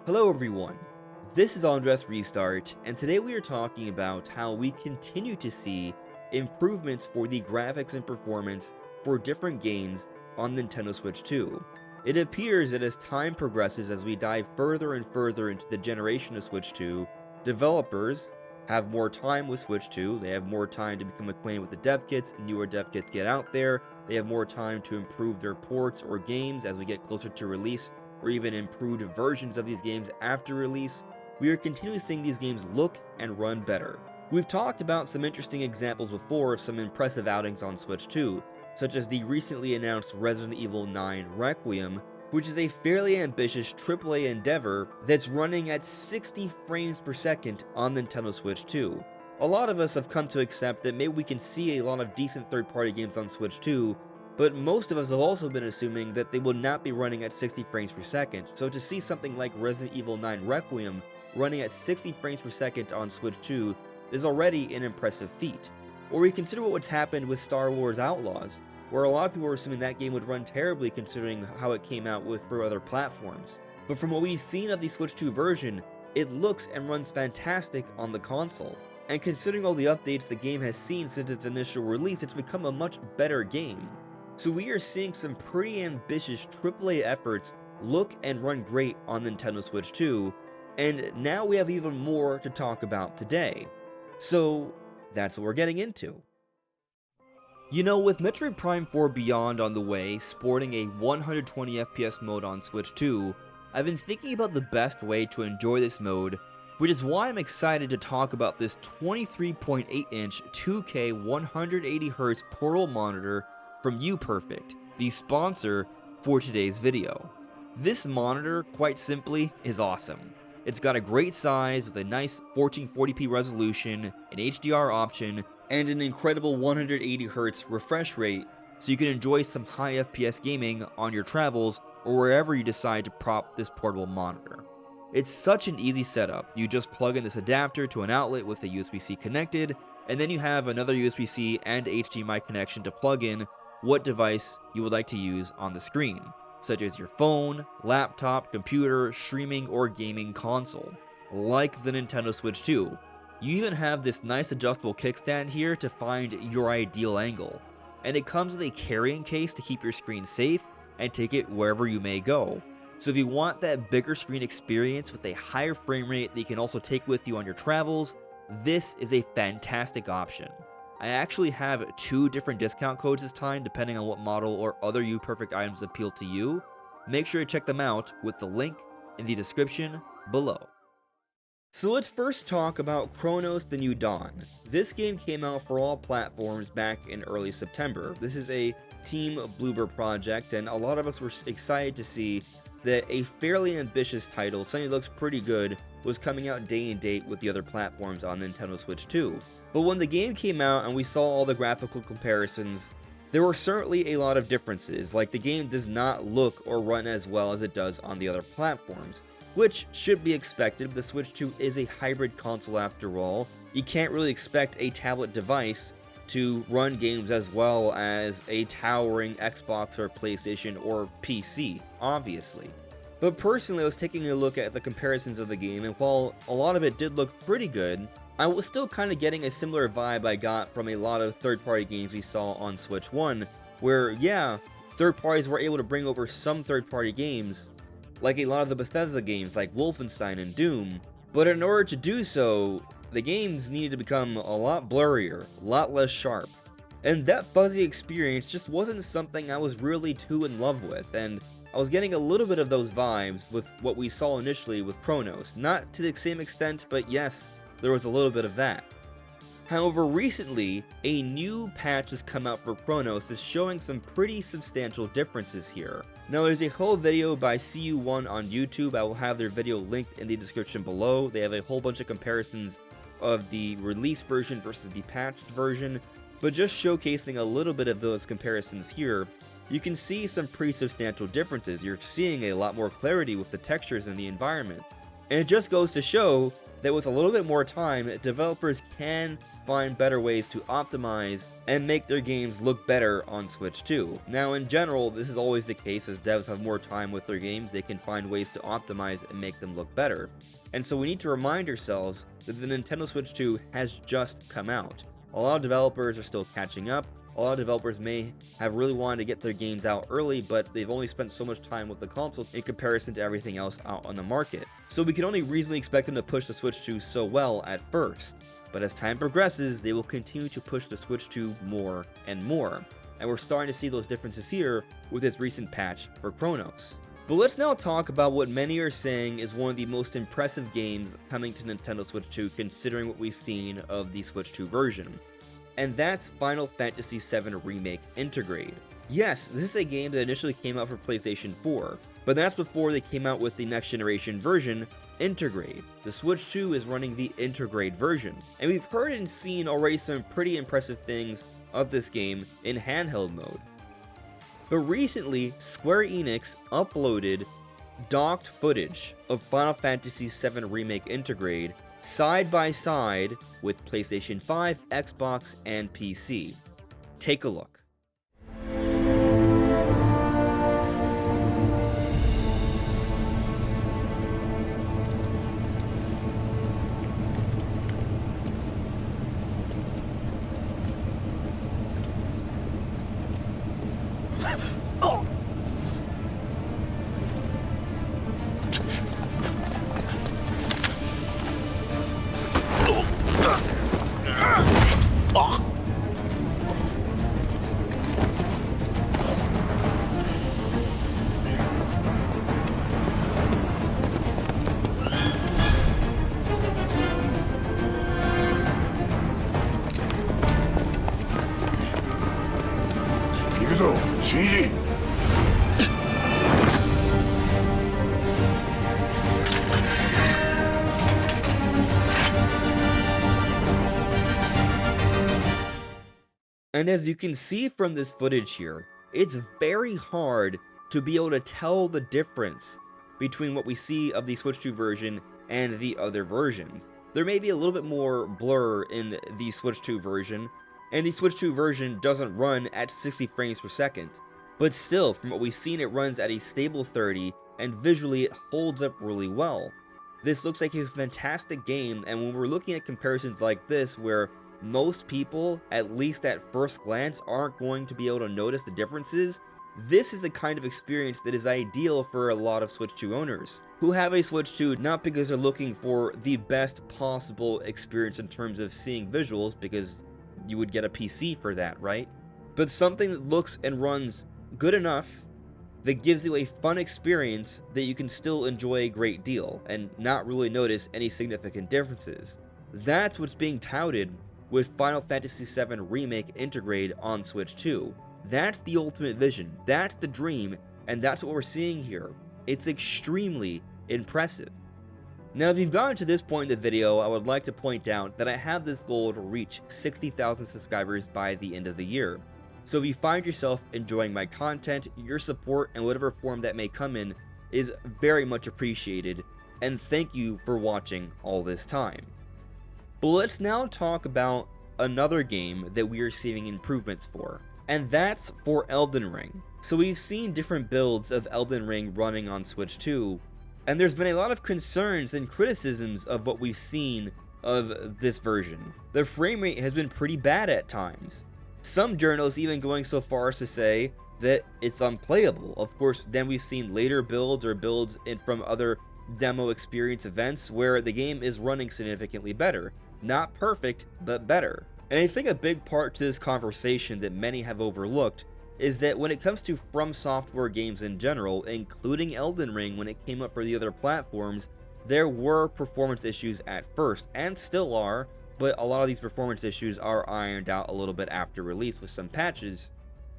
Hello everyone, this is AndresRestart, and today we are talking about how we continue to see improvements for the graphics and performance for different games on Nintendo Switch 2. It appears that as time progresses, as we dive further and further into the generation of Switch 2, developers have more time with Switch 2, they have more time to become acquainted with the dev kits, newer dev kits get out there, they have more time to improve their ports or games as we get closer to release, or even improved versions of these games after release. We are continually seeing these games look and run better. We've talked about some interesting examples before of some impressive outings on Switch 2, such as the recently announced Resident Evil 9 Requiem, which is a fairly ambitious AAA endeavor that's running at 60 frames per second on Nintendo Switch 2. A lot of us have come to accept that maybe we can see a lot of decent third-party games on Switch 2, but most of us have also been assuming that they will not be running at 60 frames per second, so to see something like Resident Evil 9 Requiem running at 60 frames per second on Switch 2 is already an impressive feat. Or we consider what's happened with Star Wars Outlaws, where a lot of people were assuming that game would run terribly considering how it came out for other platforms. But from what we've seen of the Switch 2 version, it looks and runs fantastic on the console. And considering all the updates the game has seen since its initial release, it's become a much better game. So we are seeing some pretty ambitious AAA efforts look and run great on Nintendo Switch 2, and now we have even more to talk about today. So that's what we're getting into. You know, with Metroid Prime 4 Beyond on the way, sporting a 120 FPS mode on Switch 2, I've been thinking about the best way to enjoy this mode, which is why I'm excited to talk about this 23.8-inch 2K 180Hz portable monitor from UPerfect, the sponsor for today's video. This monitor, quite simply, is awesome. It's got a great size with a nice 1440p resolution, an HDR option, and an incredible 180Hz refresh rate, so you can enjoy some high FPS gaming on your travels or wherever you decide to prop this portable monitor. It's such an easy setup. You just plug in this adapter to an outlet with a USB-C connected, and then you have another USB-C and HDMI connection to plug in what device you would like to use on the screen, such as your phone, laptop, computer, streaming, or gaming console, like the Nintendo Switch 2. You even have this nice adjustable kickstand here to find your ideal angle, and it comes with a carrying case to keep your screen safe and take it wherever you may go. So if you want that bigger screen experience with a higher frame rate that you can also take with you on your travels, this is a fantastic option. I actually have 2 different discount codes this time depending on what model or other UPerfect items appeal to you. Make sure to check them out with the link in the description below. So let's first talk about Kronos: The New Dawn. This game came out for all platforms back in early September. This is a Team Bloober project, and a lot of us were excited to see that a fairly ambitious title, something that looks pretty good, was coming out day and date with the other platforms on Nintendo Switch 2. But when the game came out and we saw all the graphical comparisons, there were certainly a lot of differences, like the game does not look or run as well as it does on the other platforms, which should be expected. The Switch 2 is a hybrid console after all. You can't really expect a tablet device to run games as well as a towering Xbox or PlayStation or PC, obviously. But personally, I was taking a look at the comparisons of the game, and while a lot of it did look pretty good, I was still kind of getting a similar vibe I got from a lot of third-party games we saw on Switch 1, where, yeah, third parties were able to bring over some third-party games, like a lot of the Bethesda games like Wolfenstein and Doom, but in order to do so, the games needed to become a lot blurrier, a lot less sharp. And that fuzzy experience just wasn't something I was really too in love with, and I was getting a little bit of those vibes with what we saw initially with Kronos. Not to the same extent, but yes, there was a little bit of that. However, recently, a new patch has come out for Kronos that's showing some pretty substantial differences here. Now, there's a whole video by CU1 on YouTube. I will have their video linked in the description below. They have a whole bunch of comparisons of the release version versus the patched version, but just showcasing a little bit of those comparisons here, you can see some pretty substantial differences. You're seeing a lot more clarity with the textures in the environment. And it just goes to show that with a little bit more time, developers can find better ways to optimize and make their games look better on Switch 2. Now, in general, this is always the case. As devs have more time with their games, they can find ways to optimize and make them look better. And so we need to remind ourselves that the Nintendo Switch 2 has just come out. A lot of developers are still catching up. A lot of developers may have really wanted to get their games out early, but they've only spent so much time with the console in comparison to everything else out on the market. So we can only reasonably expect them to push the Switch 2 so well at first. But as time progresses, they will continue to push the Switch 2 more and more. And we're starting to see those differences here with this recent patch for Kronos. But let's now talk about what many are saying is one of the most impressive games coming to Nintendo Switch 2 considering what we've seen of the Switch 2 version. And that's Final Fantasy VII Remake Intergrade. Yes, this is a game that initially came out for PlayStation 4, but that's before they came out with the next generation version, Intergrade. The Switch 2 is running the Intergrade version, and we've heard and seen already some pretty impressive things of this game in handheld mode. But recently, Square Enix uploaded docked footage of Final Fantasy VII Remake Intergrade side by side with PlayStation 5, Xbox, and PC. Take a look. And as you can see from this footage here, it's very hard to be able to tell the difference between what we see of the Switch 2 version and the other versions. There may be a little bit more blur in the Switch 2 version, and the Switch 2 version doesn't run at 60 frames per second. But still, from what we've seen, it runs at a stable 30, and visually it holds up really well. This looks like a fantastic game, and when we're looking at comparisons like this, where most people, at least at first glance, aren't going to be able to notice the differences, this is the kind of experience that is ideal for a lot of Switch 2 owners, who have a Switch 2 not because they're looking for the best possible experience in terms of seeing visuals, because you would get a PC for that, right? But something that looks and runs good enough that gives you a fun experience that you can still enjoy a great deal and not really notice any significant differences. That's what's being touted with Final Fantasy VII Remake Intergrade on Switch 2. That's the ultimate vision, that's the dream, and that's what we're seeing here. It's extremely impressive. Now, if you've gotten to this point in the video, I would like to point out that I have this goal to reach 60,000 subscribers by the end of the year. So if you find yourself enjoying my content, your support in whatever form that may come in is very much appreciated, and thank you for watching all this time. But let's now talk about another game that we are seeing improvements for, and that's for Elden Ring. So we've seen different builds of Elden Ring running on Switch 2, and there's been a lot of concerns and criticisms of what we've seen of this version. The frame rate has been pretty bad at times. Some journals even going so far as to say that it's unplayable. Of course, then we've seen later builds or builds from other demo experience events where the game is running significantly better. Not perfect, but better. And I think a big part to this conversation that many have overlooked is that when it comes to From Software games in general, including Elden Ring when it came up for the other platforms, there were performance issues at first, and still are, but a lot of these performance issues are ironed out a little bit after release with some patches.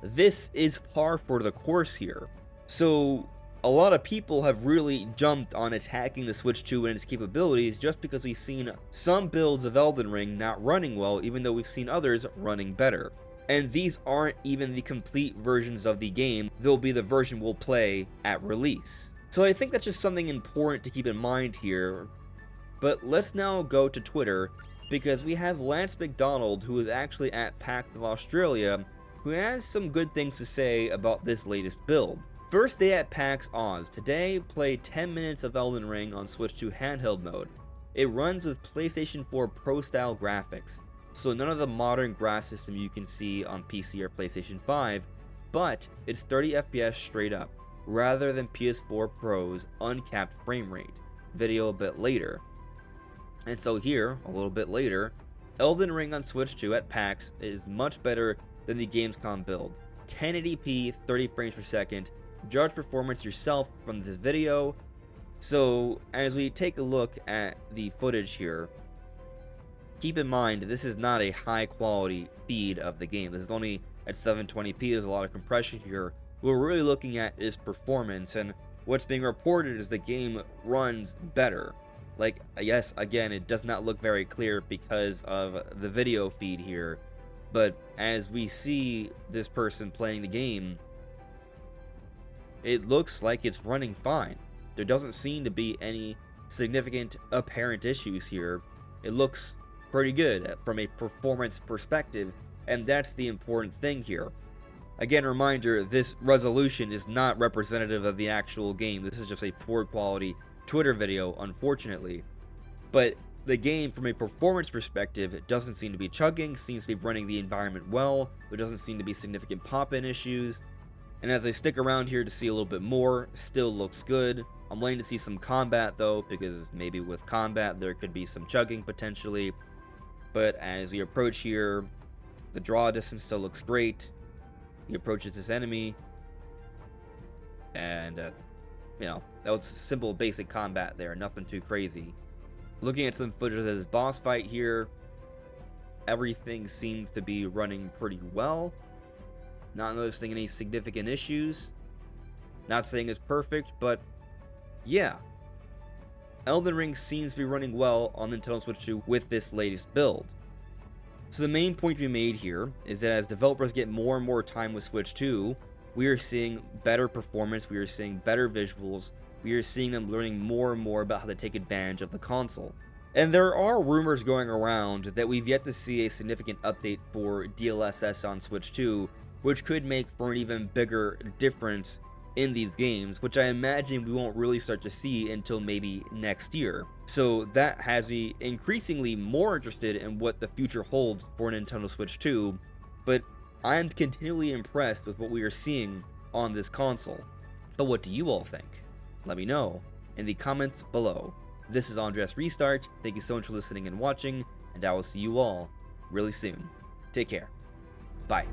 This is par for the course here. So a lot of people have really jumped on attacking the Switch 2 and its capabilities just because we've seen some builds of Elden Ring not running well, even though we've seen others running better. And these aren't even the complete versions of the game, they'll be the version we'll play at release. So I think that's just something important to keep in mind here. But let's now go to Twitter, because we have Lance McDonald, who is actually at PAX of Australia, who has some good things to say about this latest build. First day at PAX Oz. Today, play 10 minutes of Elden Ring on Switch 2 handheld mode. It runs with PlayStation 4 Pro style graphics, so none of the modern graph system you can see on PC or PlayStation 5, but it's 30 FPS straight up, rather than PS4 Pro's uncapped frame rate. Video a bit later. And so here, a little bit later, Elden Ring on Switch 2 at PAX is much better than the Gamescom build. 1080p, 30 frames per second. Judge performance yourself from this video. So as we take a look at the footage here, keep in mind this is not a high quality feed of the game. This is only at 720p. There's a lot of compression here. What we're really looking at is performance, and what's being reported is the game runs better. Like, yes, again, it does not look very clear because of the video feed here, but as we see this person playing the game, it looks like it's running fine. There doesn't seem to be any significant apparent issues here. It looks pretty good from a performance perspective, and that's the important thing here. Again, reminder, this resolution is not representative of the actual game. This is just a poor quality Twitter video, unfortunately. But the game, from a performance perspective, it doesn't seem to be chugging, seems to be running the environment well. There doesn't seem to be significant pop-in issues. And as I stick around here to see a little bit more, still looks good. I'm waiting to see some combat though, because maybe with combat there could be some chugging potentially. But as we approach here, the draw distance still looks great. He approaches this enemy, and you know, that was simple basic combat there, nothing too crazy. Looking at some footage of this boss fight here, everything seems to be running pretty well. Not noticing any significant issues. Not saying it's perfect, but yeah. Elden Ring seems to be running well on Nintendo Switch 2 with this latest build. So the main point to be made here is that as developers get more and more time with Switch 2, we are seeing better performance, we are seeing better visuals, we are seeing them learning more and more about how to take advantage of the console. And there are rumors going around that we've yet to see a significant update for DLSS on Switch 2, which could make for an even bigger difference in these games, which I imagine we won't really start to see until maybe next year. So that has me increasingly more interested in what the future holds for Nintendo Switch 2, but I'm continually impressed with what we are seeing on this console. But what do you all think? Let me know in the comments below. This is AndresRestart. Thank you so much for listening and watching, and I will see you all really soon. Take care. Bye.